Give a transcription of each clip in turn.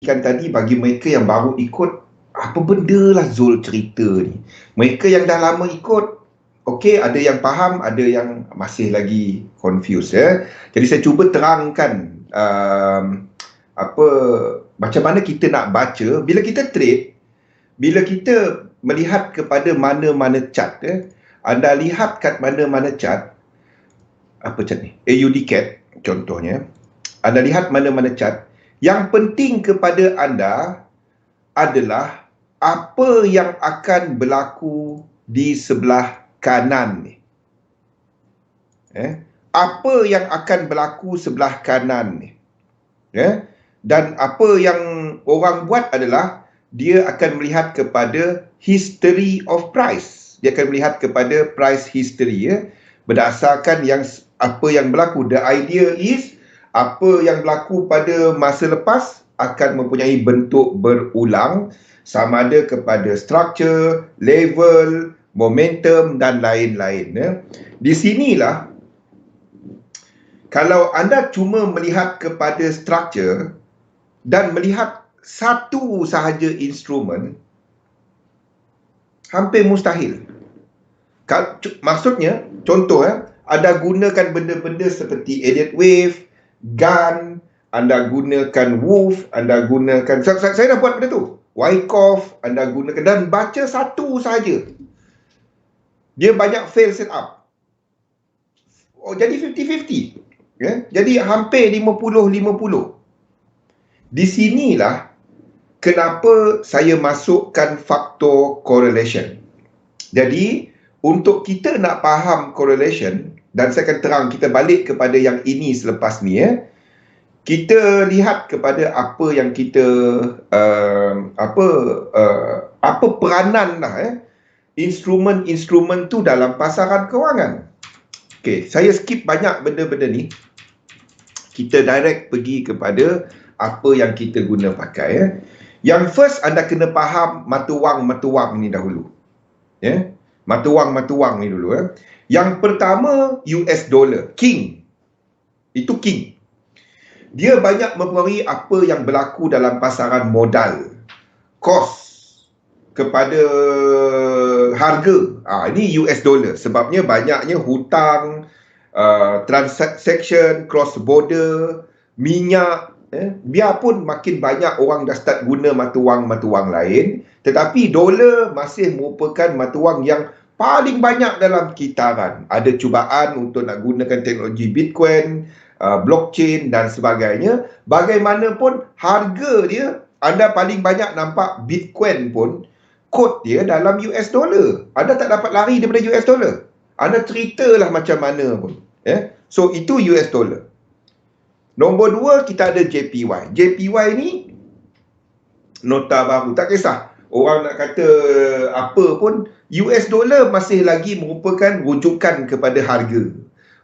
kan tadi, bagi mereka yang baru ikut, apa benda lah Zul cerita ni. Mereka yang dah lama ikut, okey, ada yang faham, ada yang masih lagi confused ya. Jadi saya cuba terangkan macam mana kita nak baca bila kita trade. Bila kita melihat kepada mana-mana chart ya, anda lihat kat mana-mana chart, apa chart ni, AUD-CAD contohnya, anda lihat mana-mana chart, yang penting kepada anda adalah apa yang akan berlaku di sebelah kanan ni. Apa yang akan berlaku sebelah kanan ni. Dan apa yang orang buat adalah dia akan melihat kepada history of price. Dia akan melihat kepada price history ya, berdasarkan apa yang berlaku. The idea is apa yang berlaku pada masa lepas akan mempunyai bentuk berulang, sama ada kepada structure, level, momentum dan lain-lain ya. Di sinilah kalau anda cuma melihat kepada structure dan melihat satu sahaja instrumen, hampir mustahil. Maksudnya, contoh anda gunakan benda-benda seperti Elliott Wave, Gann, anda gunakan Wolf, anda gunakan, saya dah buat benda tu, Wyckoff, anda gunakan, dan baca satu sahaja. Dia banyak fail setup. Jadi 50-50. Jadi hampir 50-50. Di sinilah kenapa saya masukkan faktor correlation. Jadi, untuk kita nak faham correlation, dan saya akan terang, kita balik kepada yang ini selepas ni kita lihat kepada apa yang kita apa peranan lah instrumen-instrumen tu dalam pasaran kewangan. Okey, saya skip banyak benda-benda ni. Kita direct pergi kepada apa yang kita guna pakai Yang first anda kena faham mata wang ni dahulu. Mata wang ni dulu Yang pertama, US dollar, king. Itu king. Dia banyak mempengaruhi apa yang berlaku dalam pasaran modal. Cost kepada harga. Ini US dollar. Sebabnya banyaknya hutang, transaction, cross border, minyak. Biarpun makin banyak orang dah start guna mata wang lain, tetapi dolar masih merupakan mata wang yang paling banyak dalam kitaran. Ada cubaan untuk nak gunakan teknologi Bitcoin, blockchain dan sebagainya. Bagaimanapun harga dia, anda paling banyak nampak Bitcoin pun kod dia dalam US dollar. Anda tak dapat lari daripada US dollar. Anda ceritalah macam mana pun. So itu US dollar. Nombor 2, kita ada JPY. JPY ni nota baru. Tak kisah orang nak kata apa pun, US dollar masih lagi merupakan rujukan kepada harga.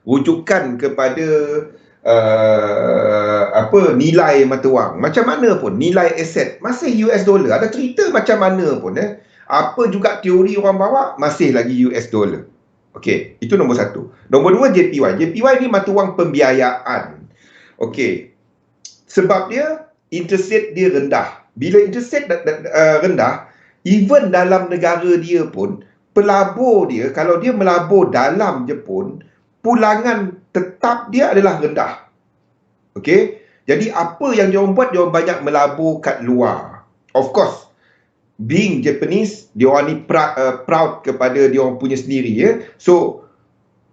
Rujukan kepada nilai mata wang. Macam mana pun, nilai aset masih US dollar. Ada cerita macam mana pun. Apa juga teori orang bawa, masih lagi US dollar. Okey, itu nombor 1. Nombor 2, JPY. JPY ni mata wang pembiayaan. Okey, sebab dia interest rate dia rendah. Bila interest rate rendah, even dalam negara dia pun, pelabur dia, kalau dia melabur dalam je pun, pulangan tetap dia adalah rendah. Okey, jadi apa yang diorang buat, diorang banyak melabur kat luar. Of course, being Japanese, diorang ni proud kepada diorang punya sendiri So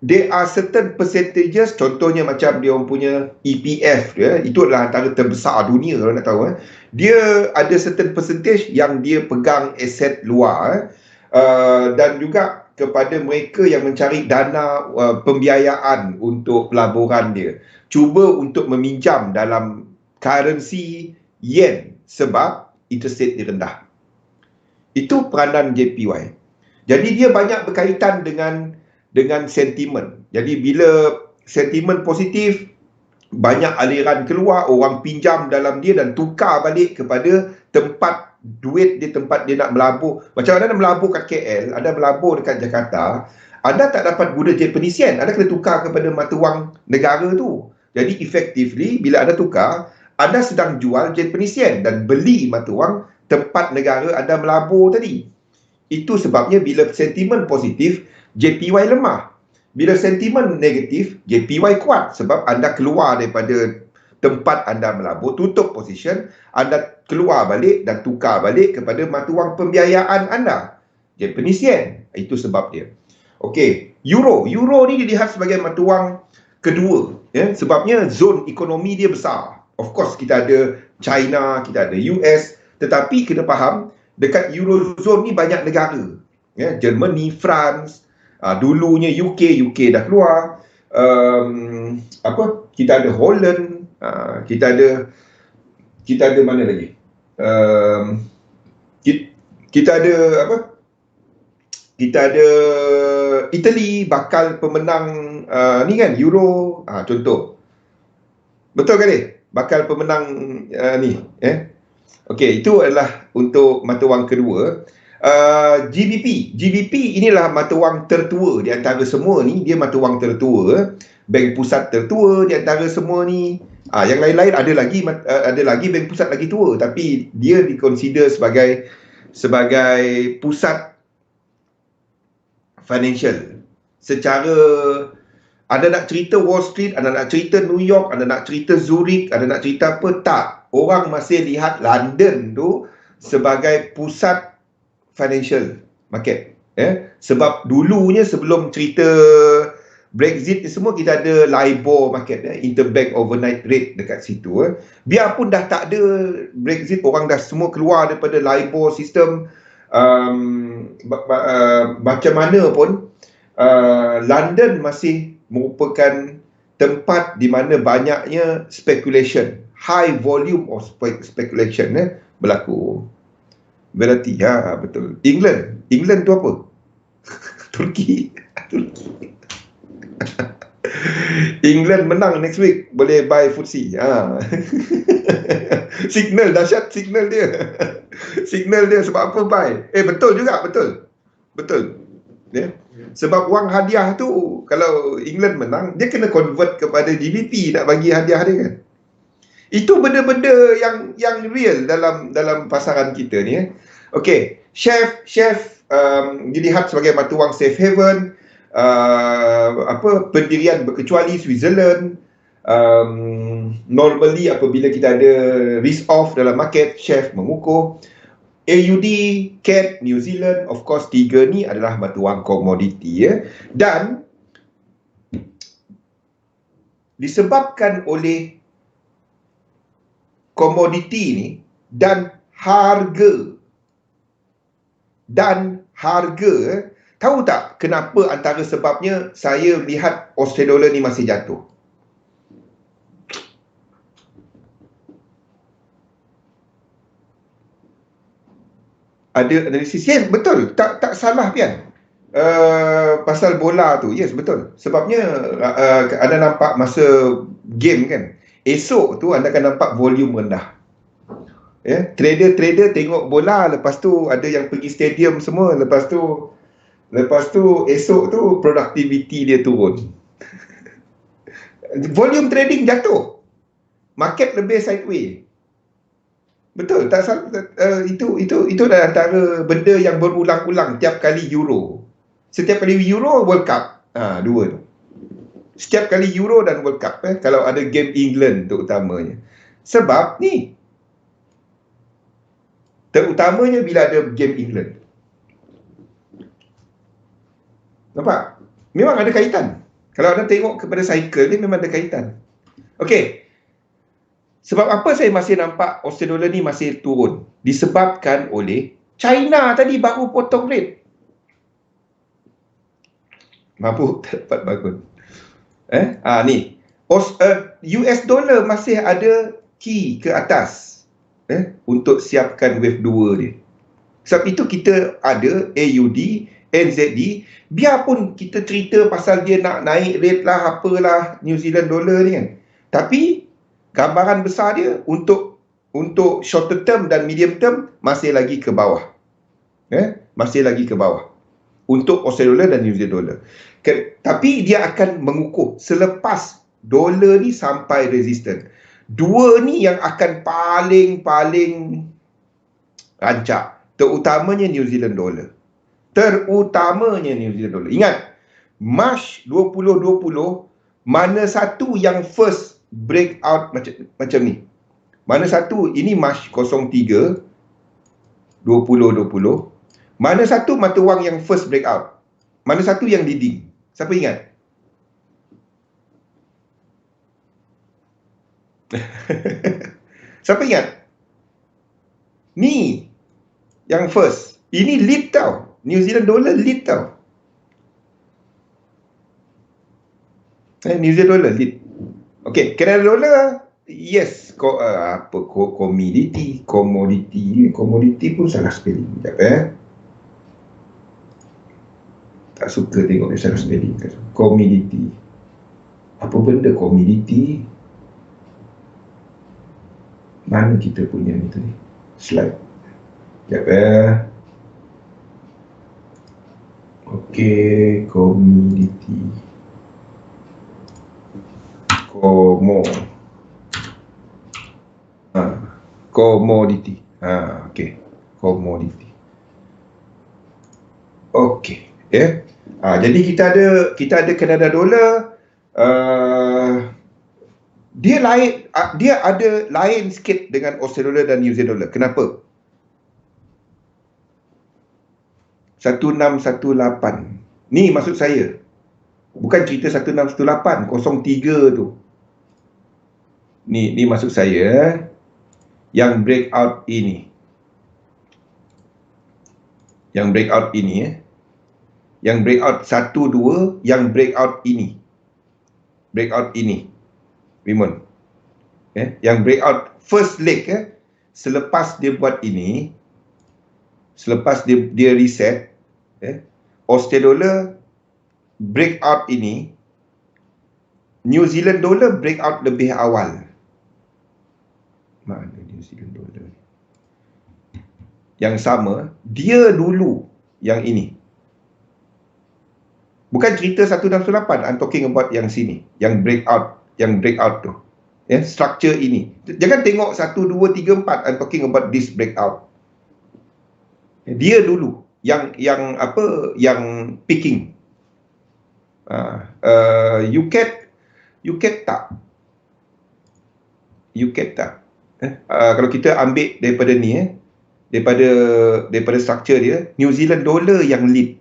there are certain percentages, contohnya macam dia orang punya EPF itu adalah antara terbesar dunia kalau nak tahu dia ada certain percentage yang dia pegang aset luar dan juga kepada mereka yang mencari dana pembiayaan untuk pelaburan dia, cuba untuk meminjam dalam currency yen sebab interest rate dia rendah. Itu peranan JPY. Jadi dia banyak berkaitan dengan sentimen. Jadi bila sentimen positif, banyak aliran keluar, orang pinjam dalam dia dan tukar balik kepada tempat duit dia, tempat dia nak melabur. Macam anda nak melabur kat KL, anda melabur dekat Jakarta, anda tak dapat guna Japanese yen, anda kena tukar kepada mata wang negara tu. Jadi effectively bila anda tukar, anda sedang jual Japanese yen dan beli mata wang tempat negara anda melabur tadi. Itu sebabnya bila sentimen positif, JPY lemah. Bila sentimen negatif, JPY kuat sebab anda keluar daripada tempat anda melabur, tutup position, anda keluar balik dan tukar balik kepada mata wang pembiayaan anda, Japanese yen. Itu sebab dia. Okey, euro. Euro ni dilihat sebagai mata wang kedua, ya, sebabnya zon ekonomi dia besar. Of course kita ada China, kita ada US, tetapi kena faham dekat eurozone ni banyak negara, ya, Germany, France, dulunya UK dah keluar, kita ada Holland, kita ada mana lagi, kita ada kita ada Italy bakal pemenang ni kan, Euro, contoh. Betul kan ni? Bakal pemenang ni, okey, itu adalah untuk mata wang kedua. GBP inilah mata wang tertua di antara semua ni. Dia mata wang tertua, bank pusat tertua di antara semua ni. Yang lain-lain ada lagi bank pusat lagi tua, tapi dia dikonsider sebagai pusat financial. Secara anda nak cerita Wall Street, anda nak cerita New York, anda nak cerita Zurich, anda nak cerita apa, tak. Orang masih lihat London tu sebagai pusat financial market. Sebab dulunya sebelum cerita Brexit ni semua, kita ada LIBOR market, interbank overnight rate dekat situ. Biarpun dah tak ada Brexit, orang dah semua keluar daripada LIBOR sistem, macam mana pun, London masih merupakan tempat di mana banyaknya speculation, high volume of speculation berlaku. Berarti betul. England tu apa? Turki. England menang next week, boleh buy FTSE. Signal dahsyat, signal dia. Signal dia sebab apa buy? Betul juga, betul. Sebab wang hadiah tu, kalau England menang, dia kena convert kepada GBP nak bagi hadiah dia kan. Itu benda-benda yang real dalam pasaran kita ni. Okey, chef dilihat sebagai mata wang safe haven, pendirian berkecuali Switzerland. Normally apabila kita ada risk off dalam market, chef mengukuh. AUD, CAD, New Zealand, of course tiga ni adalah mata wang komoditi, dan disebabkan oleh komoditi ni dan harga, tahu tak kenapa antara sebabnya saya lihat Australian dollar ni masih jatuh? Ada analisis, yes, betul, tak salah Pian. Pasal bola tu, yes, betul. Sebabnya anda nampak masa game kan, esok tu anda akan nampak volume rendah. Trader tengok bola, lepas tu ada yang pergi stadium semua, lepas tu esok tu productivity dia turun. Volume trading jatuh, market lebih sideways. Betul, tak salah. Itu adalah antara benda yang berulang-ulang tiap kali Euro. Setiap kali Euro, World Cup. Dua tu. Setiap kali Euro dan World Cup, kalau ada game England terutamanya. Sebab ni, terutamanya bila ada game England. Nampak? Memang ada kaitan. Kalau anda tengok kepada cycle ni, memang ada kaitan. Okey. Sebab apa saya masih nampak Australian dollar ni masih turun? Disebabkan oleh China tadi baru potong rate. Mabuk tak dapat bangun. Ni. US dollar masih ada key ke atas untuk siapkan wave 2 dia. Sebab itu kita ada AUD, NZD, biarpun kita cerita pasal dia nak naik rate lah, apalah New Zealand dollar ni kan. Tapi gambaran besar dia untuk short term dan medium term masih lagi ke bawah. Masih lagi ke bawah untuk Australian dollar dan New Zealand dollar. Tapi dia akan mengukuh selepas dolar ni sampai resistant. Dua ni yang akan paling rancak. Terutamanya New Zealand dollar. Ingat, March 2020, mana satu yang first breakout macam ni? Mana satu? Ini March 03 2020. Mana satu mata wang yang first breakout? Mana satu yang leading? Siapa ingat? Siapa ingat? Ni yang first. Ini lead tau. New Zealand dollar lead tau. New Zealand dollar lead. Okay, Canada dollar, yes. Commodity pun salah spelling. Sekejap tak suka tengok dia salah spelling. Commodity. Apa benda commodity? Mana kita punya ni tadi? Slide. Sekejap Okey, commodity. Commodity. Okey. Commodity. Okey. Jadi kita ada Canada dollar. Dia ada lain sikit dengan Australia dan New Zealand dollar. Kenapa? 1618. Ni maksud saya. Bukan cerita 1618, 03 tu. Ni maksud saya. Yang breakout ini. Yang breakout 1, 2, yang breakout ini. Breakout ini. Wimun. Yang breakout first leg selepas dia buat ini, selepas dia reset, Australia dollar breakout ini, New Zealand dollar breakout lebih awal. Mana New Zealand dollar? Yang sama, dia dulu yang ini. Bukan cerita 1618, I'm talking about yang sini, yang breakout tu. Structure ini. Jangan tengok 1, 2, 3, 4, I'm talking about this breakout. Dia dulu yang picking. UCAT tak. Kalau kita ambil daripada ni, daripada structure dia, New Zealand dollar yang lead.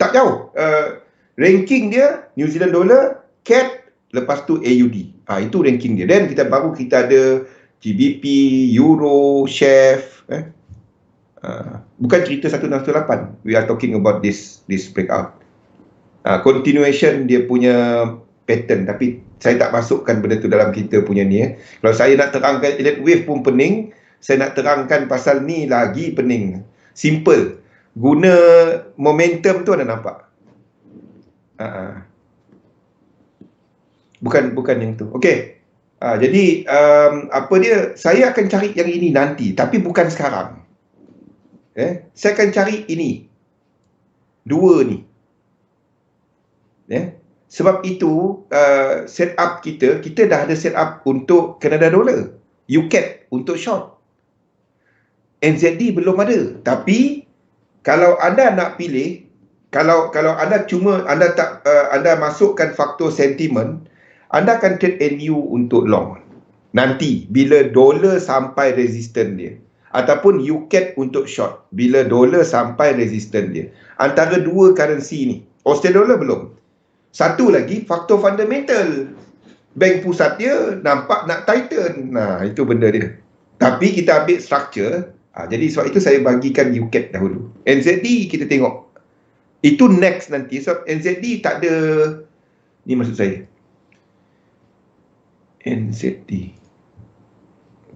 Tak jauh. Ranking dia New Zealand dollar, CAD, lepas tu AUD. Itu ranking dia. Dan kita ada GBP, Euro, Chef. Bukan cerita 1618. We are talking about this breakout. Continuation dia punya pattern. Tapi saya tak masukkan benda tu dalam kita punya ni. Kalau saya nak terangkan elite wave pun pening, saya nak terangkan pasal ni lagi pening. Simple. Guna momentum tu anda nampak. Bukan yang tu. Okey. Jadi saya akan cari yang ini nanti, tapi bukan sekarang. Saya akan cari ini. Dua ni. Sebab itu setup kita dah ada setup untuk Canada dollar, UCAT untuk short. NZD belum ada. Tapi kalau anda nak pilih, kalau anda anda masukkan faktor sentiment, anda akan trade NU untuk long. Nanti bila dolar sampai resisten dia, ataupun UCAT untuk short bila dolar sampai resisten dia. Antara dua currency ni, Australia dollar belum. Satu lagi, faktor fundamental. Bank pusat dia nampak nak tighten. Itu benda dia. Tapi kita ambil structure. Jadi sebab itu saya bagikan UCAT dahulu. NZD kita tengok. Itu next nanti. Sebab NZD tak ada. Ni maksud saya. NZD.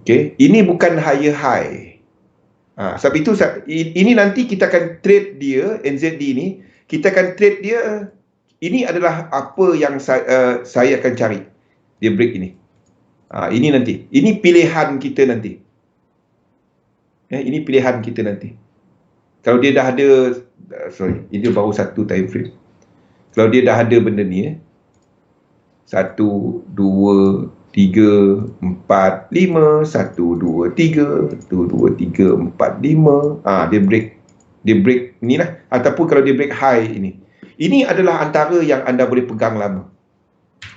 Okay. Ini bukan higher high. Sebab itu ini nanti kita akan trade dia, NZD ni. Kita akan trade dia. Ini adalah apa yang saya akan cari. Dia break ini. Ini nanti. Ini pilihan kita nanti. Ini pilihan kita nanti. Kalau dia dah ada, ini baru satu time frame. Kalau dia dah ada benda ni, 1, 2, 3, 4, 5, 1, 2, 3, 1, 2, 3, 4, 5. Dia break ni lah. Ataupun kalau dia break high ini. Ini adalah antara yang anda boleh pegang lama.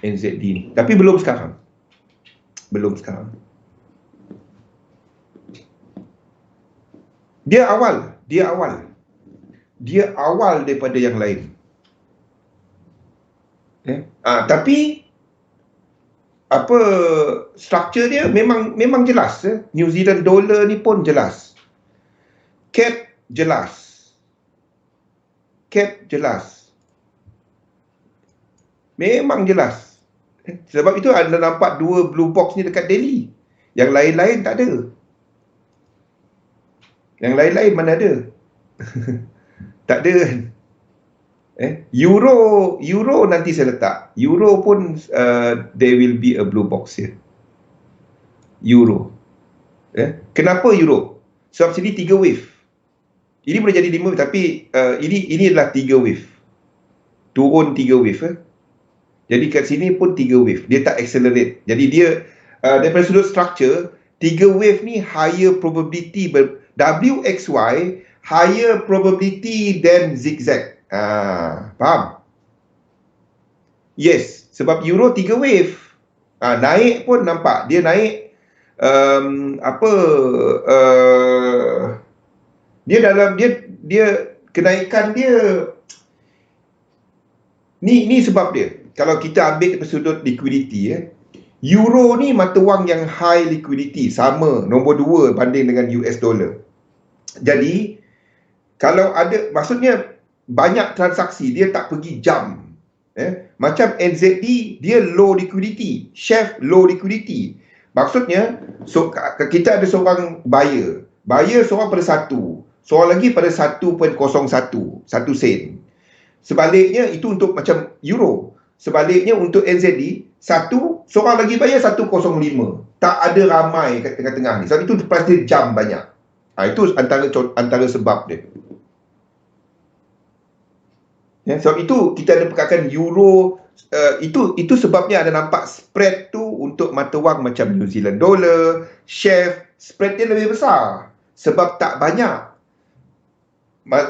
NZD ni. Tapi belum sekarang. Belum sekarang. Dia awal daripada yang lain. Tapi apa struktur dia memang jelas. New Zealand dollar ni pun jelas. Cap jelas. Memang jelas. Sebab itu anda nampak dua blue box ni dekat Delhi. Yang lain-lain tak ada. Yang lain-lain mana ada? Tak ada kan? Euro nanti saya letak. Euro pun there will be a blue box here. Euro. Kenapa Euro? Sebab sini 3 wave. Ini boleh jadi 5 wave, tapi ini adalah 3 wave. Turun 3 wave. Jadi kat sini pun 3 wave. Dia tak accelerate. Jadi dia daripada sudut structure, 3 wave ni higher probability WXY higher probability than zigzag. Faham? Yes, sebab Euro 3 wave. Naik pun nampak. Dia naik dia dalam dia kenaikan dia ni sebab dia. Kalau kita ambil dari sudut liquidity, Euro ni mata wang yang high liquidity, sama nombor 2 banding dengan US dollar. Jadi kalau ada, maksudnya banyak transaksi, dia tak pergi jump. Macam NZD, dia low liquidity. Chef low liquidity. Maksudnya, kita ada seorang buyer. Buyer seorang pada 1. Seorang lagi pada 1.01. 1 sen. Sebaliknya, itu untuk macam Euro. Sebaliknya untuk NZD, seorang lagi bayar 1.05. Tak ada ramai kat tengah-tengah ni. Sebab itu price dia jump banyak. Itu antara sebab dia. Sebab itu kita ada pekatkan Euro, itu sebabnya ada nampak spread tu untuk mata wang macam New Zealand dollar, chef, spread dia lebih besar sebab tak banyak.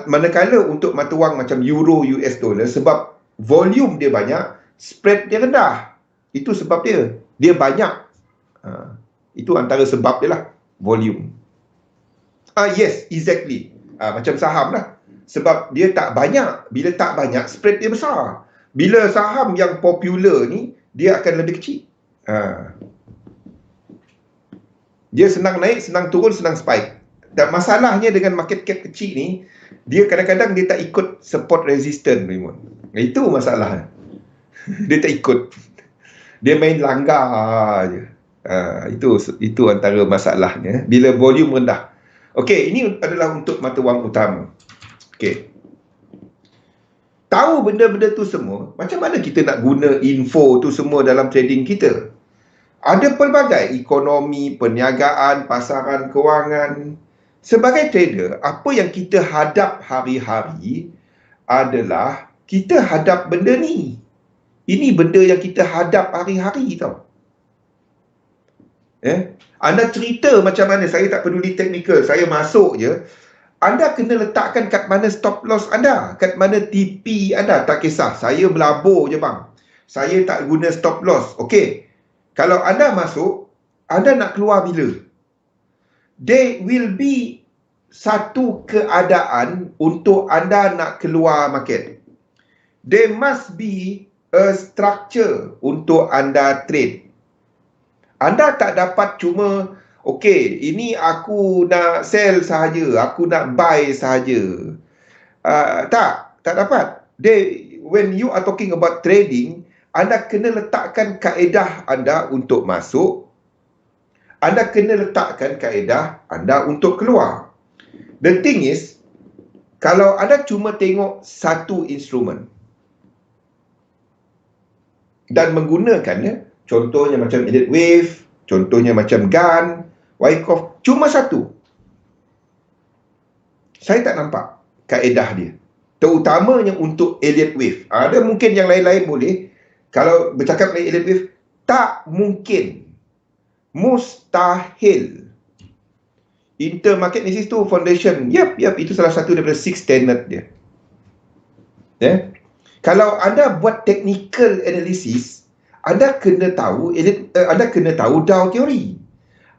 Manakala untuk mata wang macam Euro, US dollar, sebab volume dia banyak, spread dia rendah. Itu sebab dia. Dia banyak. Itu antara sebab dia lah. Volume. Yes, exactly. Macam saham lah. Sebab dia tak banyak. Bila tak banyak, spread dia besar. Bila saham yang popular ni, dia akan lebih kecil. Dia senang naik, senang turun, senang spike. Dan masalahnya dengan market cap kecil ni, dia kadang-kadang dia tak ikut support resistance. Itu masalah. Dia tak ikut. Dia main langgar je. Itu antara masalahnya. Bila volume rendah. Okey, ini adalah untuk mata wang utama. Okey. Tahu benda-benda tu semua, macam mana kita nak guna info tu semua dalam trading kita? Ada pelbagai ekonomi, perniagaan, pasaran kewangan. Sebagai trader, apa yang kita hadap hari-hari adalah kita hadap benda ni. Ini benda yang kita hadap hari-hari tau. Anda cerita macam mana, saya tak peduli technical, saya masuk je. Anda kena letakkan kat mana stop loss anda, kat mana TP anda, tak kisah. Saya melabur je bang. Saya tak guna stop loss. Okey. Kalau anda masuk, anda nak keluar bila? There will be satu keadaan untuk anda nak keluar market. There must be a structure untuk anda trade. Anda tak dapat cuma, okey, ini aku nak sell sahaja, aku nak buy sahaja. Tak dapat. When you are talking about trading, anda kena letakkan kaedah anda untuk masuk. Anda kena letakkan kaedah anda untuk keluar. The thing is, kalau anda cuma tengok satu instrumen dan menggunakannya, contohnya macam elliott wave, contohnya macam GAN, Wyckoff, cuma satu. Saya tak nampak kaedah dia. Terutamanya untuk elliott wave. Ada mungkin yang lain-lain boleh. Kalau bercakap dengan elliott wave, Tak mungkin. Mustahil. Intermarket Analysis tu foundation. Yap, itu salah satu daripada 6 standard dia. Kalau anda buat technical analysis, anda kena tahu Dow theory.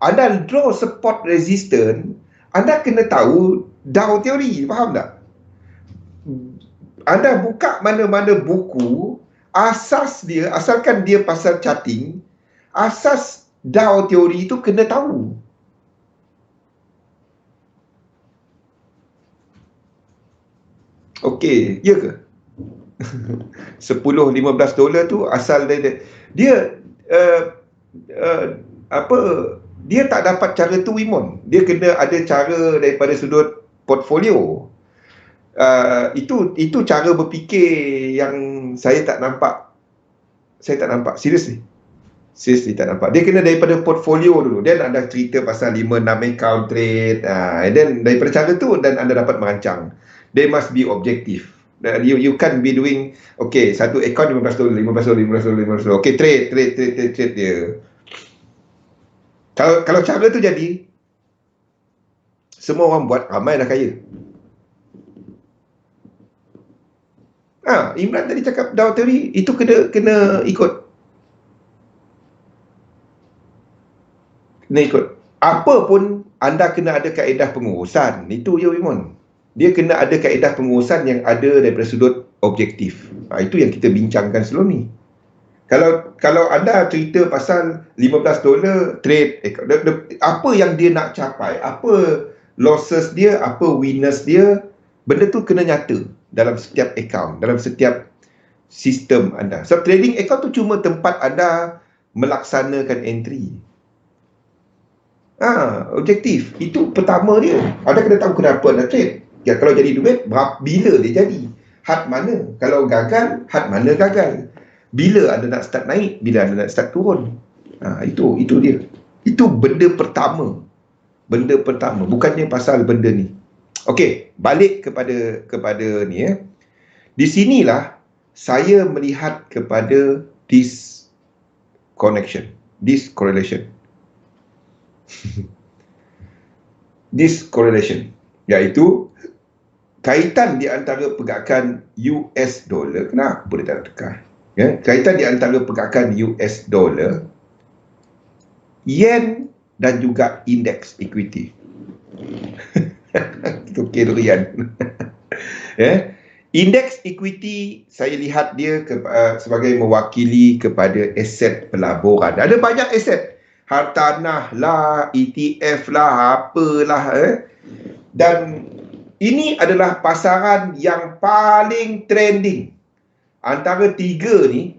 Anda draw support resistance, anda kena tahu Dow theory. Faham tak? Anda buka mana-mana buku, asalkan dia pasal charting, asas Dow theory itu kena tahu. Okey, ya ke? $10-15 tu asal dia dia tak dapat cara tu, Wimon. Dia kena ada cara daripada sudut portfolio. Itu cara berfikir yang saya tak nampak. Seriously tak nampak. Dia kena daripada portfolio dulu. Then anda cerita pasal 5-6 account trade, and then daripada cara tu dan anda dapat merancang. They must be objective. You can't be doing, okay, satu account $15. Okay, trade dia. Kalau cara tu jadi, semua orang buat, ramai dah kaya. Imran tadi cakap Dow theory, itu kena ikut. Apa pun anda kena ada kaedah pengurusan. Itu je, Wimon. Dia kena ada kaedah pengurusan yang ada daripada sudut objektif. Itu yang kita bincangkan sebelum ni. Kalau anda cerita pasal $15 trade, apa yang dia nak capai, apa losses dia, apa winners dia, benda tu kena nyata dalam setiap account, dalam setiap sistem anda. So trading account tu cuma tempat anda melaksanakan entry. Objektif. Itu pertama dia. Anda kena tahu kenapa anda trade. Ya, kalau jadi duit, bila dia jadi? Had mana? Kalau gagal, had mana gagal? Bila anda nak start naik, bila anda nak start turun. Itu dia. Itu benda pertama. Bukannya pasal benda ni. Okey, balik kepada ni . Di sinilah saya melihat kepada discorrelation. Discorrelation, iaitu kaitan di antara pergerakan US dollar. Kenapa dia tak tekan? Kaitan di antara pergerakan US dollar, yen dan juga indeks equity. Itu durian. Indeks equity, saya lihat dia sebagai mewakili kepada aset pelaburan. Ada banyak aset. Hartanah lah, ETF lah, apalah. Dan ini adalah pasaran yang paling trending. Antara tiga ni,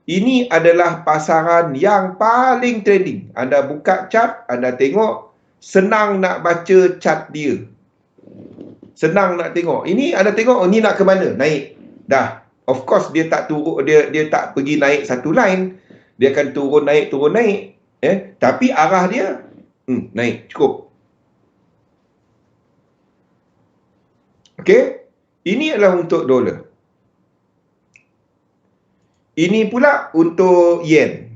ini adalah pasaran yang paling trending. Anda buka chart, anda tengok, senang nak baca chart dia. Senang nak tengok. Ini anda tengok, ni nak ke mana? Naik. Dah. Of course, dia tak turun, dia tak pergi naik satu line. Dia akan turun naik. Tapi arah dia, naik. Cukup. Okey, ini adalah untuk dolar. Ini pula untuk yen.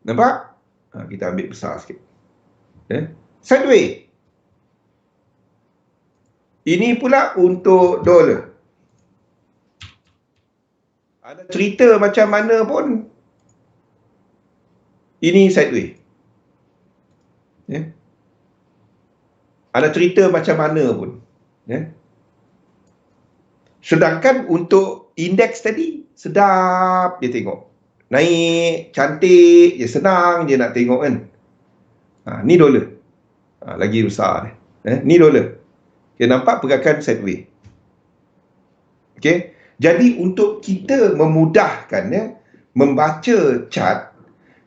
Nampak? Kita ambil besar sikit. Sideways. Ini pula untuk dolar. Ada cerita macam mana pun, ini sideways. Ada cerita macam mana pun. Sedangkan untuk indeks tadi, sedap dia tengok. Naik, cantik, dia senang je nak tengok kan. Ni dolar. Lagi besar. Ni dolar. Dia nampak pergerakan sideways. Okey. Jadi untuk kita memudahkan membaca chart,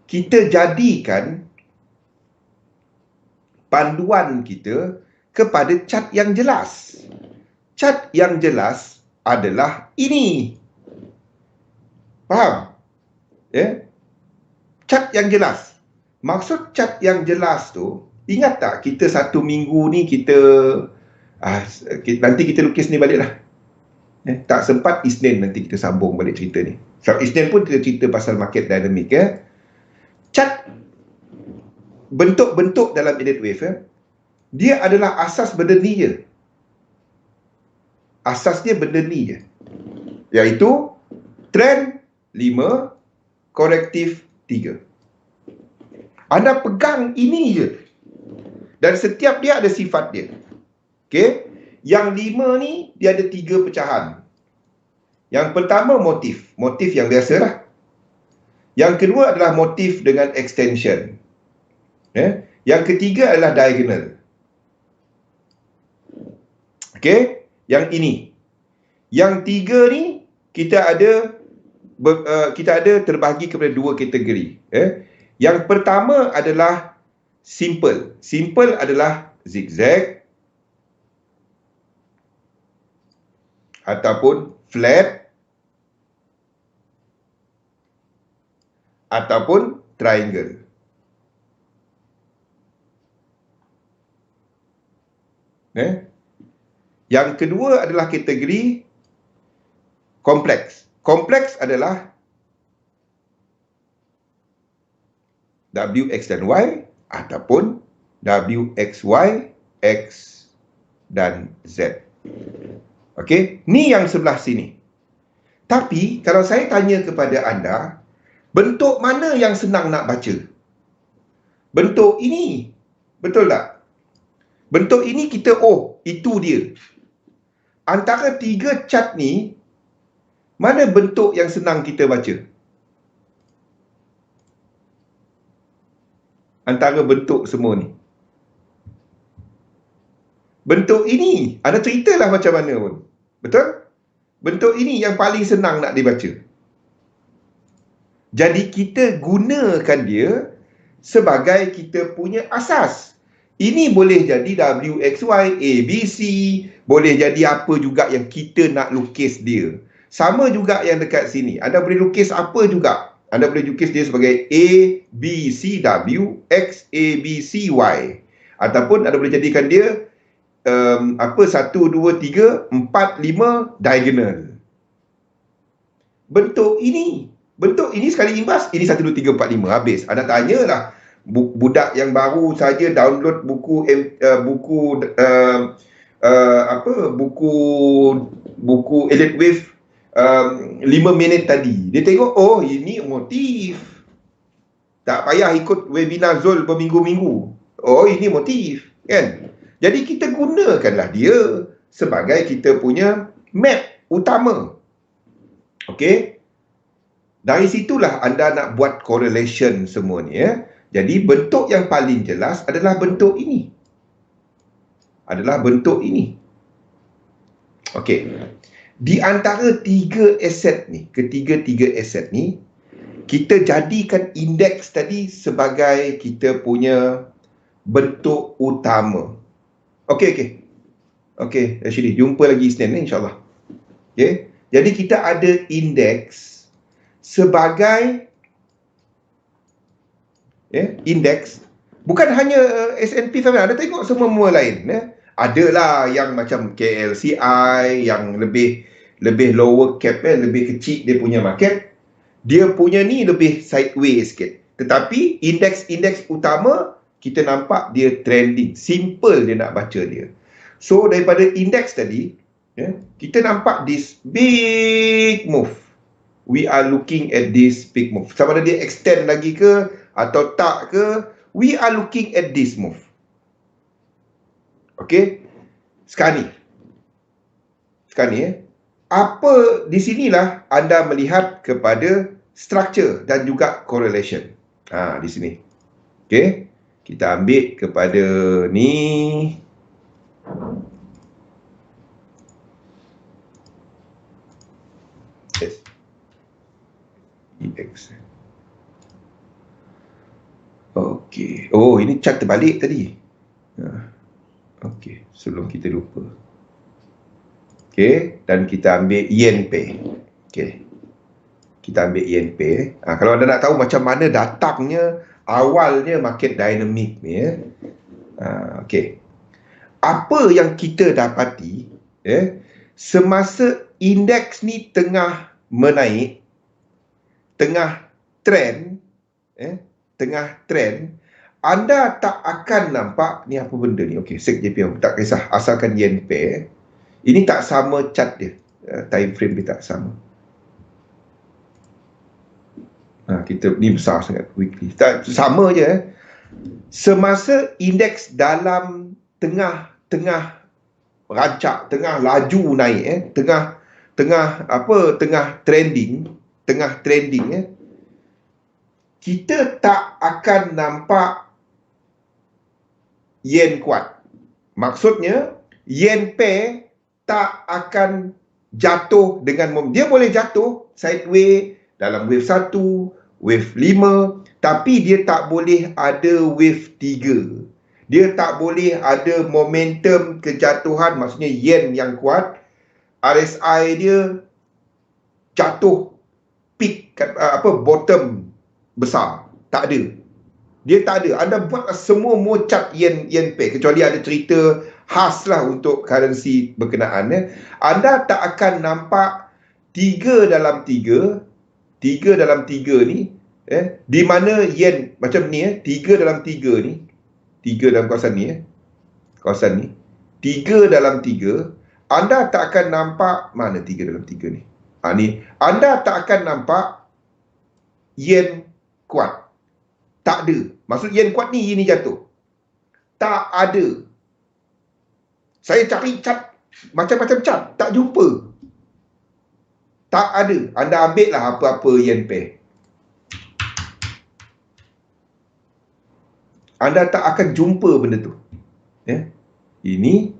kita jadikan panduan kita kepada chart yang jelas. Chart yang jelas adalah ini. Faham? Chart yang jelas. Maksud chart yang jelas tu, ingat tak kita 1 minggu ni kita nanti kita lukis ni balik lah. Tak sempat, Isnin nanti kita sambung balik cerita ni. So, Isnin pun kita cerita pasal market dynamic. Chart bentuk-bentuk dalam immediate wave, dia adalah asas benda ni je. Asasnya benda ni je. Iaitu trend 5, korektif 3. Anda pegang ini je. Dan setiap dia ada sifat dia. Okey? Yang 5 ni, dia ada 3 pecahan. Yang pertama motif. Motif yang biasalah. Yang kedua adalah motif dengan extension. Yang ketiga adalah diagonal. Okey? Yang ini. Yang 3 ni, kita ada terbahagi kepada 2 kategori. Yang pertama adalah simple. Simple adalah zigzag ataupun flat ataupun triangle. Yang kedua adalah kategori kompleks. Kompleks adalah WX dan Y ataupun WXY, X dan Z. Okey, ni yang sebelah sini. Tapi kalau saya tanya kepada anda, bentuk mana yang senang nak baca? Bentuk ini. Betul tak? Bentuk ini kita, itu dia. Antara 3 chart ni, mana bentuk yang senang kita baca? Antara bentuk semua ni. Bentuk ini, anda ceritalah macam mana pun. Betul? Bentuk ini yang paling senang nak dibaca. Jadi kita gunakan dia sebagai kita punya asas. Ini boleh jadi WXY, ABC, boleh jadi apa juga yang kita nak lukis dia. Sama juga yang dekat sini. Anda boleh lukis apa juga. Anda boleh lukis dia sebagai A, B, C, W, X, A, B, C, Y. Ataupun anda boleh jadikan dia 1, 2, 3, 4, 5 diagonal. Bentuk ini sekali imbas, ini 1, 2, 3, 4, 5 habis. Anda tanyalah budak yang baru saja download buku Elliott Wave 5 minit tadi. Dia tengok, ini motif. Tak payah ikut webinar Zul berminggu-minggu. Ini motif, kan? Jadi kita gunakanlah dia sebagai kita punya map utama. Okey? Dari situlah anda nak buat correlation semua ni. Jadi bentuk yang paling jelas adalah bentuk ini. Okey. Di antara 3 aset ni, ketiga-tiga aset ni, kita jadikan indeks tadi sebagai kita punya bentuk utama. Okey, Rashidi, jumpa lagi Isnin ni insyaAllah. Okey. Jadi kita ada indeks sebagai indeks. Bukan hanya S&P 500, anda tengok semua lain. Adalah yang macam KLCI, yang lebih lower cap, lebih kecil dia punya market. Dia punya ni lebih sideways sikit. Tetapi indeks utama, kita nampak dia trending. Simple dia nak baca dia. So, daripada indeks tadi, kita nampak this big move. We are looking at this big move. Sama ada dia extend lagi ke atau tak ke, we are looking at this move. Okey. Sekarang ni, apa di sinilah anda melihat kepada structure dan juga correlation. Di sini. Okey. Kita ambil kepada ni. Yes. EX. Okey. Ini chart terbalik tadi. Okey, sebelum kita lupa. Okey, dan kita ambil yen pair. Okey. Kita ambil yen pair. Kalau anda nak tahu macam mana datangnya awalnya market dynamic ni, okey. Apa yang kita dapati semasa indeks ni tengah menaik, tengah trend, tengah trend, anda tak akan nampak, ni apa benda ni? Okey, SEC JPM, tak kisah, asalkan yen pair. Ini tak sama chart dia. Time frame dia tak sama. Kita ni besar sangat weekly. Tak, sama je. Semasa indeks dalam tengah rancak, tengah laju naik, tengah trending, kita tak akan nampak yen kuat. Maksudnya yen pair tak akan jatuh dengan dia boleh jatuh sideways dalam wave 1, wave 5, tapi dia tak boleh ada wave 3. Dia tak boleh ada momentum kejatuhan, maksudnya yen yang kuat, RSI dia jatuh peak, bottom besar. Tak ada. Dia tak ada. Anda buat semua chart yen pair, kecuali ada cerita khas lah untuk currency berkenaan. Anda tak akan nampak 3 dalam 3 ni, di mana yen macam ni, 3 dalam 3 ni, 3 dalam kawasan ni, 3 dalam 3, anda tak akan nampak, mana 3 dalam 3 ni? Ni, anda tak akan nampak yen kuat. Tak ada. Maksud yen kuat ni, ini jatuh. Tak ada. Saya cari chart, macam-macam chart, tak jumpa. Tak ada. Anda ambil lah apa-apa yen pair. Anda tak akan jumpa benda tu. Ini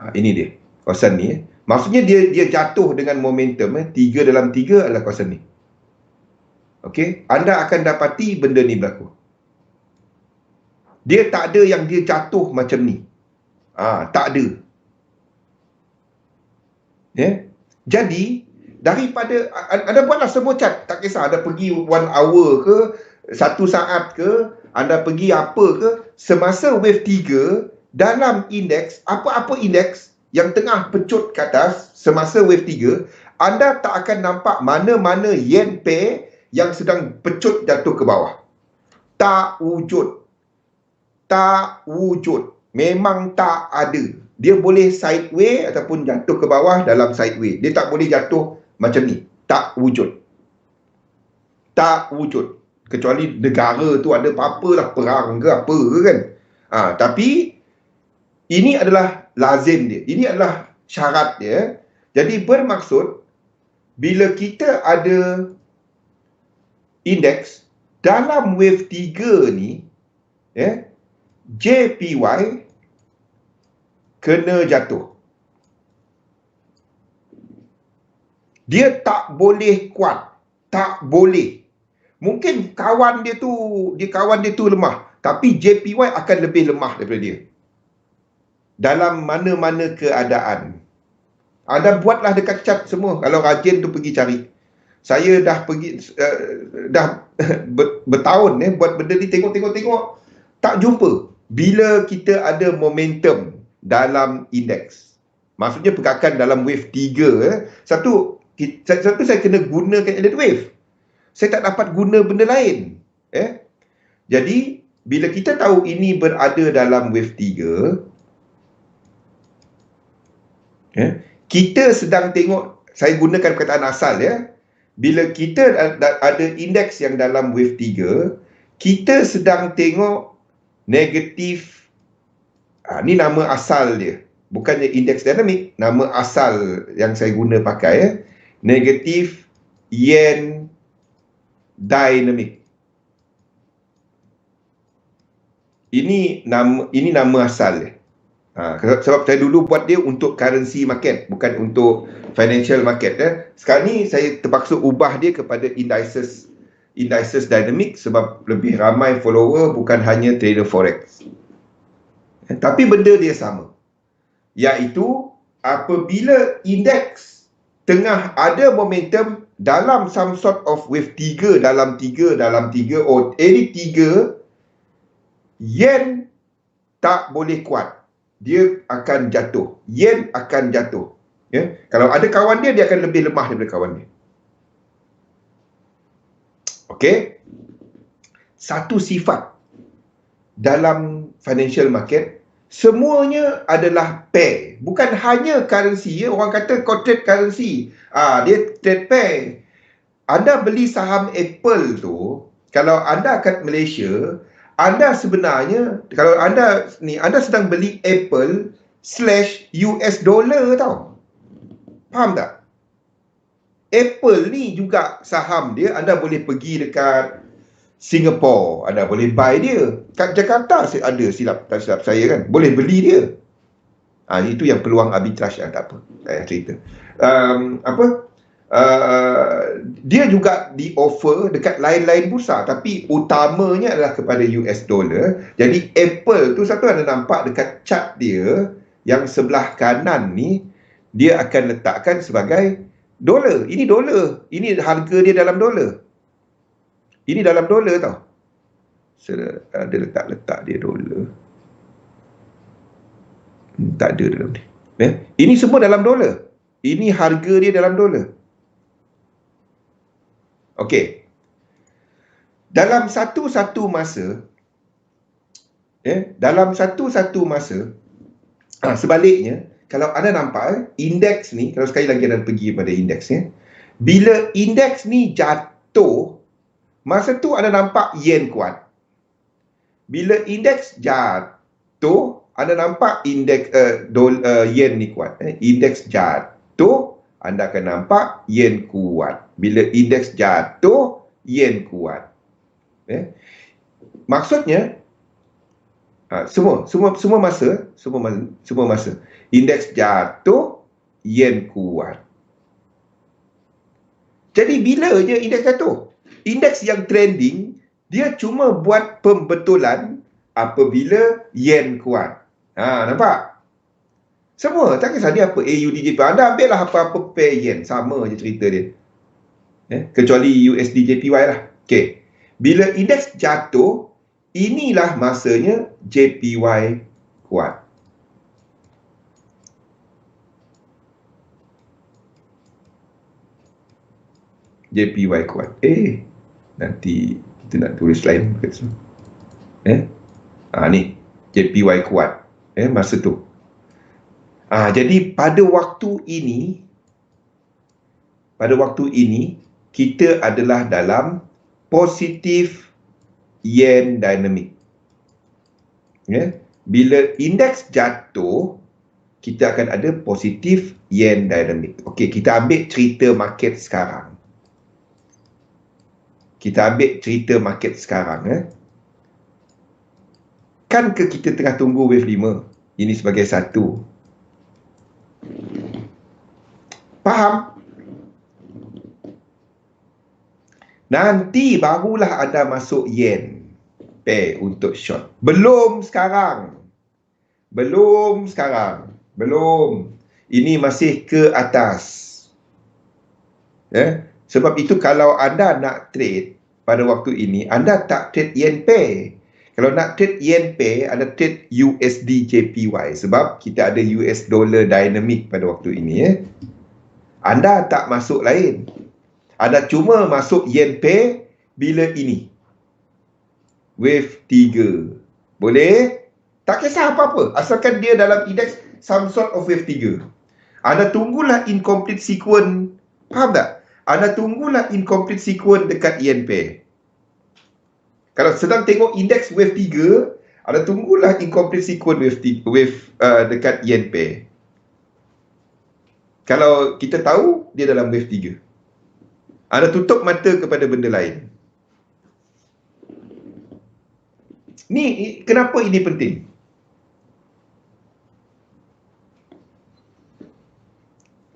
dia. Kawasan ni. Maksudnya dia jatuh dengan momentum. 3 dalam 3 adalah kawasan ni. Okey. Anda akan dapati benda ni berlaku. Dia tak ada yang dia jatuh macam ni. Tak ada. Jadi, daripada anda buatlah semua chart, tak kisah anda pergi 1 hour ke, 1 saat ke, anda pergi apa ke, semasa wave 3 dalam indeks, apa-apa indeks yang tengah pecut ke atas semasa wave 3, anda tak akan nampak mana-mana yen pair yang sedang pecut jatuh ke bawah. Tak wujud. Memang tak ada. Dia boleh sideways ataupun jatuh ke bawah dalam sideways. Dia tak boleh jatuh macam ni. Tak wujud. Kecuali negara tu ada apa-apa lah, perang ke apa ke kan. Tapi ini adalah lazim dia. Ini adalah syarat dia. Jadi bermaksud bila kita ada indeks dalam wave 3 ni, JPY kena jatuh. Dia tak boleh kuat. Tak boleh. Mungkin kawan dia tu lemah, tapi JPY akan lebih lemah daripada dia. Dalam mana-mana keadaan. Anda buatlah dekat chat semua. Kalau rajin tu pergi cari. Saya dah pergi bertahun buat benda ni, tengok tak jumpa. Bila kita ada momentum dalam indeks, maksudnya pergerakan dalam wave 3, satu saya kena gunakan elliott wave. Saya tak dapat guna benda lain. Jadi bila kita tahu ini berada dalam wave 3, kita sedang tengok, saya gunakan perkataan asal bila kita ada indeks yang dalam wave 3, kita sedang tengok negatif. Ni nama asal dia, bukannya indeks dinamik. Nama asal yang saya guna pakai negatif yen dynamic. Ini nama asal dia. Sebab saya dulu buat dia untuk currency market, bukan untuk financial market. Sekarang ni saya terpaksa ubah dia kepada indices dynamic sebab lebih ramai follower, bukan hanya trader forex. Tapi benda dia sama, iaitu apabila indeks tengah ada momentum dalam some sort of wave 3 dalam 3 any 3, yen tak boleh kuat. Dia akan jatuh. Yen akan jatuh. Ya, kalau ada kawan dia akan lebih lemah daripada kawan dia. Okey. Satu sifat dalam financial market, semuanya adalah pair. Bukan hanya currency. Ya. Orang kata kau trade currency. Dia trade pair. Anda beli saham Apple tu, kalau anda kat Malaysia, anda sebenarnya, kalau anda sedang beli Apple /US dollar tau. Faham tak? Apple ni juga saham dia, anda boleh pergi dekat Singapore, anda boleh buy dia. Kat Jakarta ada, tak silap saya kan, boleh beli dia. Itu yang peluang arbitrage, tak apa, saya cerita. Dia juga di offer dekat lain-lain bursa, tapi utamanya adalah kepada US dollar. Jadi Apple tu satu anda nampak dekat chart dia yang sebelah kanan ni, dia akan letakkan sebagai dolar. Ini dolar, ini harga dia dalam dolar. Ini dalam dolar tau. Ada letak dia dolar. Tak ada dalam ni. Ini semua dalam dolar. Ini harga dia dalam dolar. Okey. Dalam satu-satu masa, sebaliknya, kalau anda nampak, indeks ni, kalau sekali lagi anda pergi pada indeks ni, bila indeks ni jatuh, masa tu anda nampak yen kuat. Bila indeks jatuh, anda nampak indeks yen ni kuat. Indeks jatuh, anda akan nampak yen kuat. Bila indeks jatuh, yen kuat. Maksudnya semua masa indeks jatuh, yen kuat. Jadi bila je indeks jatuh? Indeks yang trending dia cuma buat pembetulan apabila yen kuat. Nampak? Semua, tak kisah dia apa AUD JPY. Anda ambil lah apa-apa pair yen, sama je cerita dia. Kecuali USD JPY lah. Okey. Bila indeks jatuh, inilah masanya JPY kuat. JPY kuat. Nanti kita nak tulis lain. Ni JPY kuat. Masa tu. Jadi pada waktu ini kita adalah dalam positif yen dynamic. Bila indeks jatuh, kita akan ada positif yen dynamic. Okey, kita ambil cerita market sekarang. Kan kita tengah tunggu wave 5. Ini sebagai satu. Faham? Nanti barulah anda masuk yen pair untuk short. Belum sekarang. Ini masih ke atas. Sebab itu kalau anda nak trade pada waktu ini, anda tak trade yen pair. Kalau nak trade yen pair, anda trade USD JPY. Sebab kita ada US dollar dynamic pada waktu ini. Anda tak masuk lain. Anda cuma masuk yen pair bila ini. Wave 3. Boleh? Tak kisah apa-apa. Asalkan dia dalam indeks some sort of wave 3. Anda tunggulah incomplete sequence. Faham tak? Anda tunggulah incomplete sequence dekat yen pair. Kalau sedang tengok indeks wave 3, anda tunggulah incomplete sequence wave dekat yen pair. Kalau kita tahu dia dalam wave 3. Anda tutup mata kepada benda lain. Ni kenapa ini penting?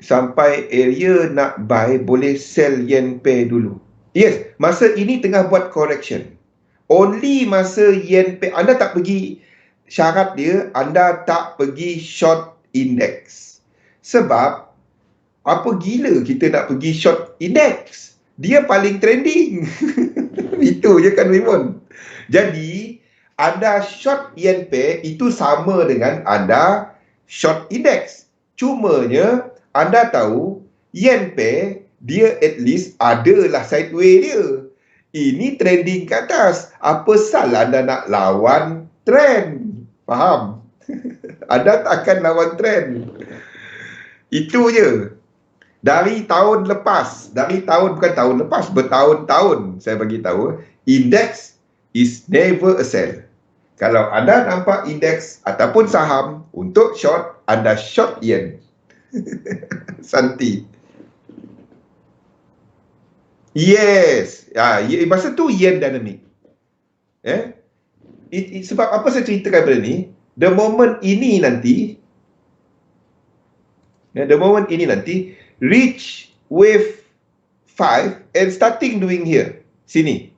Sampai area nak buy, boleh sell yen pair dulu. Yes, masa ini tengah buat correction. Only masa yen pair, anda tak pergi, syarat dia, anda tak pergi short index. Sebab apa gila kita nak pergi short index? Dia paling trending. Itu je kan, Raymond. Jadi, anda short yen pair itu sama dengan anda short index. Cumanya, anda tahu yen pair dia at least adalah sideway dia. Ini trending ke atas. Apa salah anda nak lawan trend? Faham? Anda tak akan lawan trend. Itu je. Dari tahun lepas, bukan tahun lepas, bertahun-tahun saya bagi tahu, index is never a sell. Kalau anda nampak indeks ataupun saham untuk short, anda short yen. Santi. Yes. Masa tu yen dynamic. Sebab apa saya ceritakan pada ni? The moment ini nanti, reach wave 5 and starting doing here. Sini.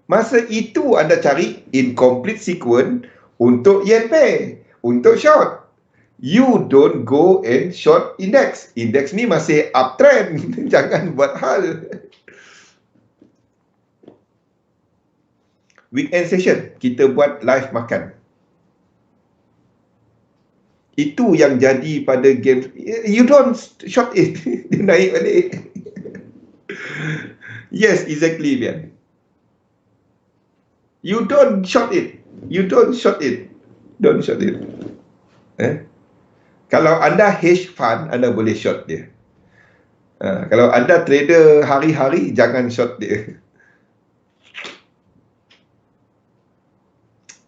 Masa itu anda cari incomplete sequence untuk yen pair, untuk short. You don't go and short index. Index ni masih uptrend. Jangan buat hal. Weekend session, kita buat live makan. Itu yang jadi pada game. You don't short it. Dia naik balik. Yes, exactly, Bian. You don't short it. Don't short it. Kalau anda hedge fund, anda boleh short dia. Kalau anda trader hari-hari, jangan short dia.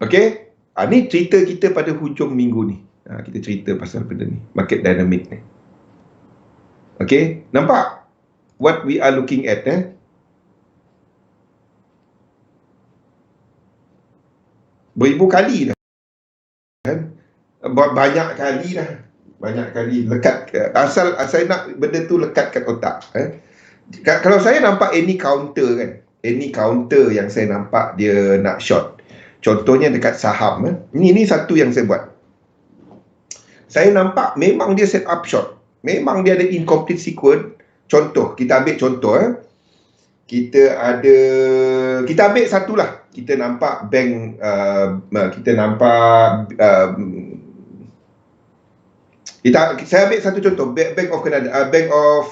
Okey? Ni cerita kita pada hujung minggu ni. Kita cerita pasal benda ni. Market dynamic ni. Okey? Nampak? What we are looking at. Beribu kali dah. Banyak kali dah. Banyak kali lekat. Asal saya nak benda tu lekat kat otak. Kalau saya nampak any counter kan, any counter yang saya nampak dia nak short, contohnya dekat saham, ini satu yang saya buat. Saya nampak memang dia set up short, memang dia ada incomplete sequence. Contoh, kita ambil contoh, kita ambil satu lah. Kita nampak bank, saya ambil satu contoh, Bank of Canada, Bank of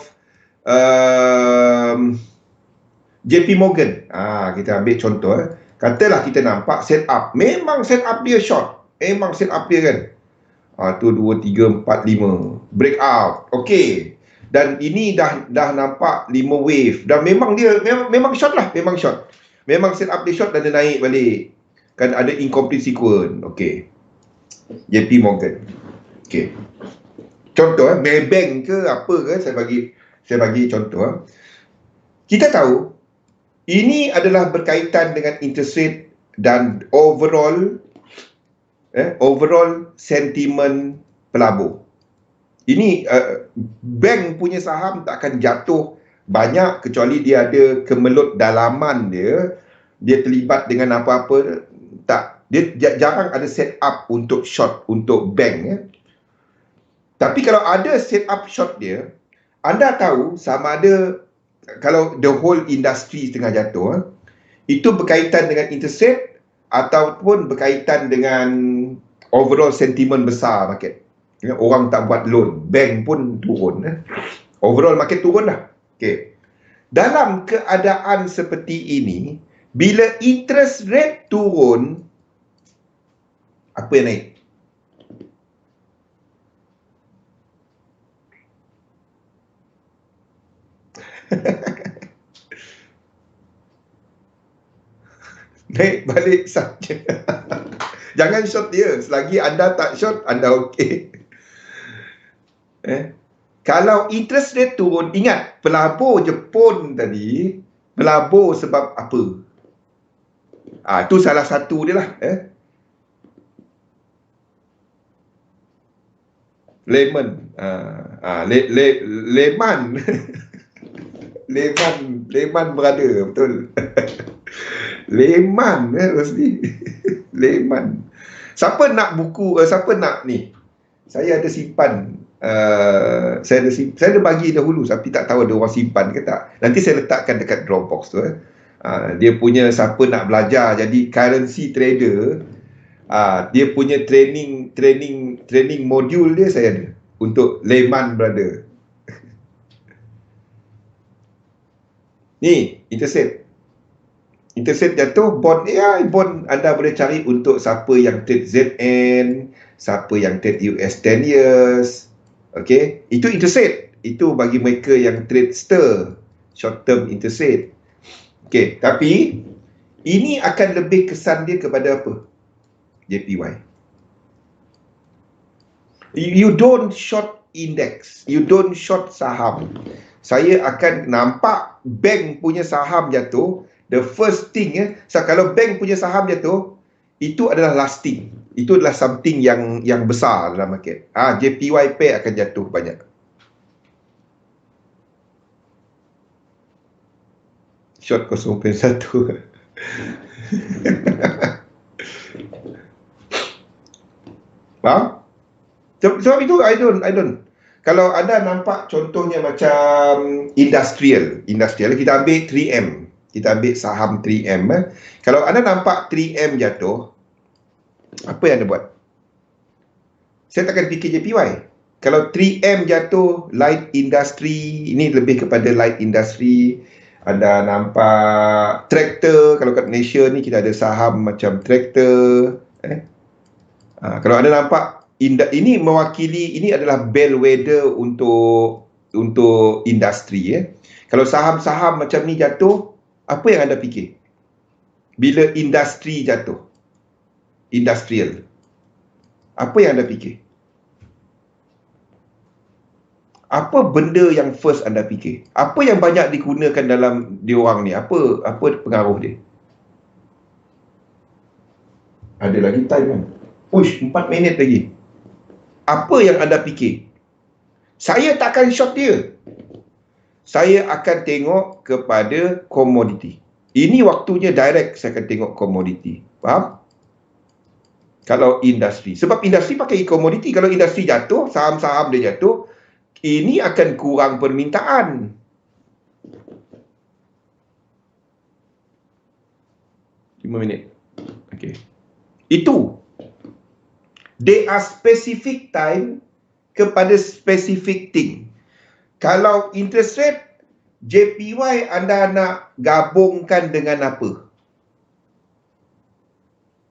JP Morgan. Kita ambil contoh. Katalah kita nampak set up. Memang set up dia short. Memang set up dia kan. 1, 2, 3, 4, 5. Breakout. Okey. Dan ini dah nampak 5 wave. Dan memang dia, memang short lah. Memang short. Memang set up dia short dan dia naik balik. Kan ada incomplete sequence. Okey. JP Morgan. Okey. Contoh, Maybank ke apa ke, saya bagi contoh. Kita tahu, ini adalah berkaitan dengan interest rate dan overall sentiment pelabur. Ini bank punya saham tak akan jatuh banyak kecuali dia ada kemelut dalaman dia terlibat dengan apa-apa. Tak, dia jarang ada set up untuk short untuk bank. Tapi kalau ada set up short dia, anda tahu sama ada kalau the whole industry tengah jatuh, itu berkaitan dengan interest rate ataupun berkaitan dengan overall sentiment besar market. Orang tak buat loan, bank pun turun. Overall market turun dah. Okay. Dalam keadaan seperti ini, bila interest rate turun, apa yang naik? Naik balik saja. Jangan short dia. Selagi anda tak short, anda okey. Kalau interest rate turun, ingat pelabur Jepun tadi pelabur sebab apa? Itu salah satu dia lah. Lemon. Leman. Leman berada, betul. Leman mesti. Leman. Siapa nak buku, siapa nak ni? Saya ada simpan. Saya ada bagi dahulu tapi tak tahu ada orang simpan ke tak. Nanti saya letakkan dekat Dropbox tu. Dia punya siapa nak belajar jadi currency trader, dia punya training module dia saya ada. untuk Lehman Brothers. Ni, Interstate jatuh, bond anda boleh cari untuk siapa yang trade ZN, siapa yang trade US 10 years. Okey, itu Interstate. Itu bagi mereka yang trade STIR, short term Interstate. Okey, tapi ini akan lebih kesan dia kepada apa? JPY. You don't short index, you don't short saham. Saya akan nampak bank punya saham jatuh, the first thing kalau bank punya saham jatuh, itu adalah lasting. Itu adalah something yang besar dalam market. JPY pair akan jatuh banyak. Short 0.1. Faham? Sebab itu I don't. Kalau anda nampak contohnya macam industrial, kita ambil 3M. Kita ambil saham 3M. Kalau anda nampak 3M jatuh, apa yang anda buat? Saya takkan fikir JPY. Kalau 3M jatuh, light industry, ini lebih kepada light industry. Anda nampak traktor, kalau kat Malaysia ni kita ada saham macam traktor. Kalau anda nampak, ini mewakili, ini adalah bellwether untuk industri. Kalau saham-saham macam ni jatuh, apa yang anda fikir? Bila industri jatuh, industrial, apa yang anda fikir? Apa benda yang first anda fikir? Apa yang banyak digunakan dalam diorang ni? Apa pengaruh dia? Ada lagi time kan? Push, 4 minit lagi. Apa yang anda fikir? Saya takkan short dia. Saya akan tengok kepada komoditi. Ini waktunya direct saya akan tengok komoditi. Faham? Kalau industri. Sebab industri pakai komoditi. Kalau industri jatuh, saham-saham dia jatuh, ini akan kurang permintaan. Lima minit. Okey. Itu. They are specific time kepada specific thing. Kalau interest rate, JPY anda nak gabungkan dengan apa?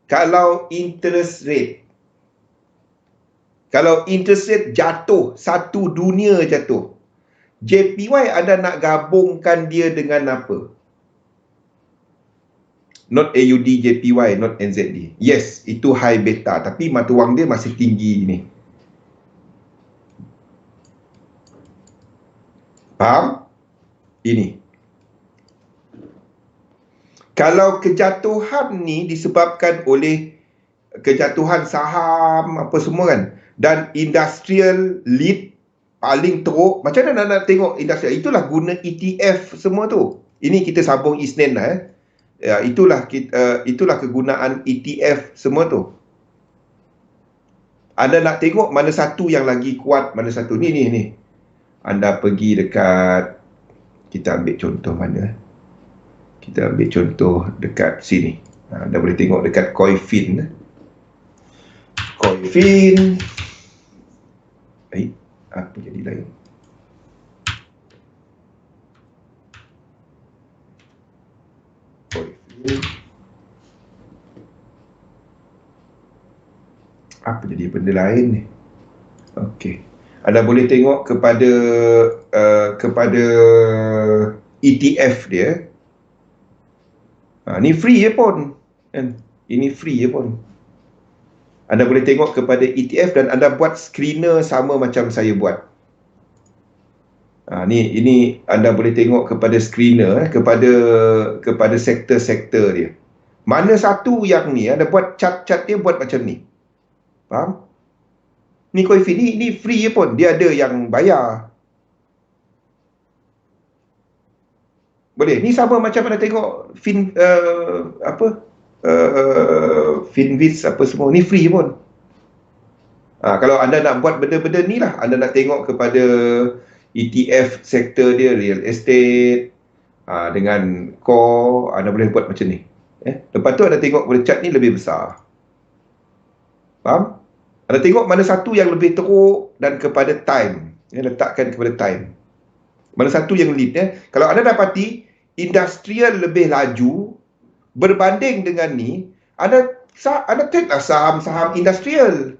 Kalau interest rate jatuh, satu dunia jatuh, JPY anda nak gabungkan dia dengan apa? Not AUD, JPY, not NZD. Yes, itu high beta, tapi mata wang dia masih tinggi ni. Faham? Ini. Kalau kejatuhan ni disebabkan oleh kejatuhan saham apa semua kan, dan industrial lead paling teruk, macam mana nak tengok industrial? Itulah guna ETF semua tu. Ini kita sambung Isnin lah. Itulah kegunaan ETF semua tu. Anda nak tengok mana satu yang lagi kuat, mana satu ni. Anda pergi dekat, kita ambil contoh mana? Kita ambil contoh dekat sini. Anda boleh tengok dekat Coifin. Apa jadi lain? Apa jadi benda lain ni? Okey. Anda boleh tengok kepada ETF dia. Ni free je pun. Kan? Ini free je pun. Anda boleh tengok kepada ETF dan anda buat screener sama macam saya buat. Ini anda boleh tengok kepada screener, kepada sektor-sektor dia. Mana satu yang ni, anda buat chart-chart dia buat macam ni. Faham? Ni Coifin ni free je pun. Dia ada yang bayar. Boleh. Ni sama macam anda tengok Finviz apa semua. Ni free je pun. Kalau anda nak buat benda-benda ni lah, anda nak tengok kepada ETF sektor dia, real estate, dengan core, anda boleh buat macam ni. Lepas tu anda tengok boleh chart ni lebih besar. Faham? Anda tengok mana satu yang lebih teruk dan kepada time. Letakkan kepada time. Mana satu yang lead. Kalau anda dapati industrial lebih laju berbanding dengan ni, anda trade lah saham-saham industrial.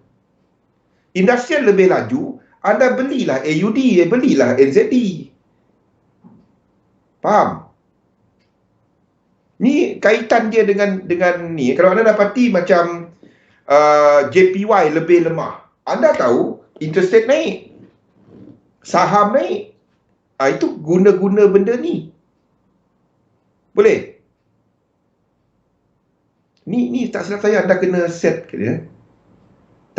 Industrial lebih laju, anda belilah AUD, belilah NZD. Faham? Ni kaitan dia dengan ni. Kalau anda dapati macam JPY lebih lemah, anda tahu interest rate naik, saham naik. Itu guna-guna benda ni. Boleh? Ni tak silap saya anda kena set ke dia.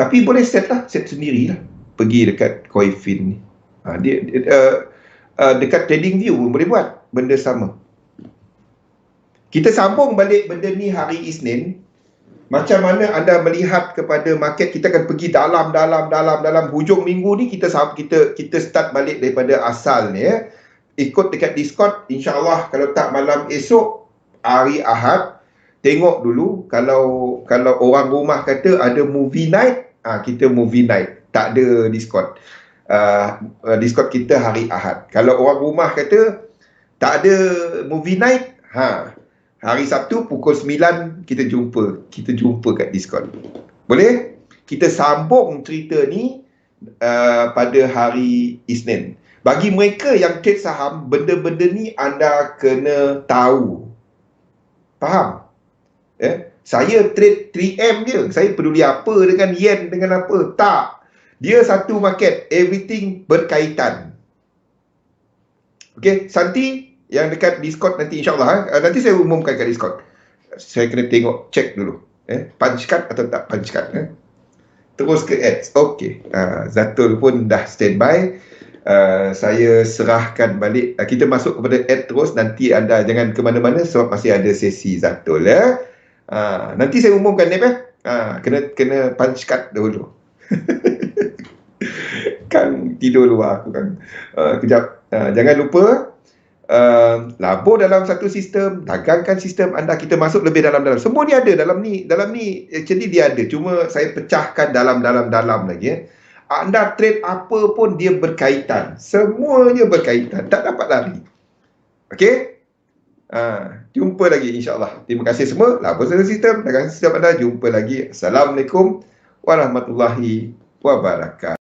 Tapi boleh set lah, set sendirilah. Pergi dekat Coifin ni. Dekat TradingView pun boleh buat benda sama. Kita sambung balik benda ni hari Isnin. Macam mana anda melihat kepada market, kita akan pergi dalam hujung minggu ni, kita start balik daripada asal ni. Ikut dekat Discord, insyaAllah kalau tak malam esok, hari Ahad, tengok dulu. Kalau orang rumah kata ada movie night, kita movie night. Tak ada Discord. Discord kita hari Ahad. Kalau orang rumah kata tak ada movie night, hari Sabtu pukul 9 kita jumpa kat Discord. Boleh? Kita sambung cerita ni pada hari Isnin. Bagi mereka yang trade saham, benda-benda ni anda kena tahu. Faham? Saya trade 3M je. Saya peduli apa dengan yen, dengan apa. Tak. Dia satu market. Everything berkaitan. Okey, Santi yang dekat Discord nanti insyaAllah. Nanti saya umumkan kat Discord. Saya kena tengok, check dulu. Punch card atau tak punch card. Terus ke ads. Okey. Zatul pun dah standby. Saya serahkan balik. Kita masuk kepada ad terus. Nanti anda jangan ke mana-mana sebab masih ada sesi Zatul. Nanti saya umumkan ni. Kena punch card dulu. Kan tidur luar aku kan. Kejap. Jangan lupa labur dalam satu sistem, dagangkan sistem anda. Kita masuk lebih dalam-dalam. Semua ni ada dalam ni actually dia ada. Cuma saya pecahkan dalam lagi. Anda trade apa pun dia berkaitan. Semuanya berkaitan. Tak dapat lari. Okey? Jumpa lagi insyaAllah. Terima kasih semua. Labur satu sistem, dagangkan sistem anda. Jumpa lagi. Assalamualaikum warahmatullahi wabarakatuh.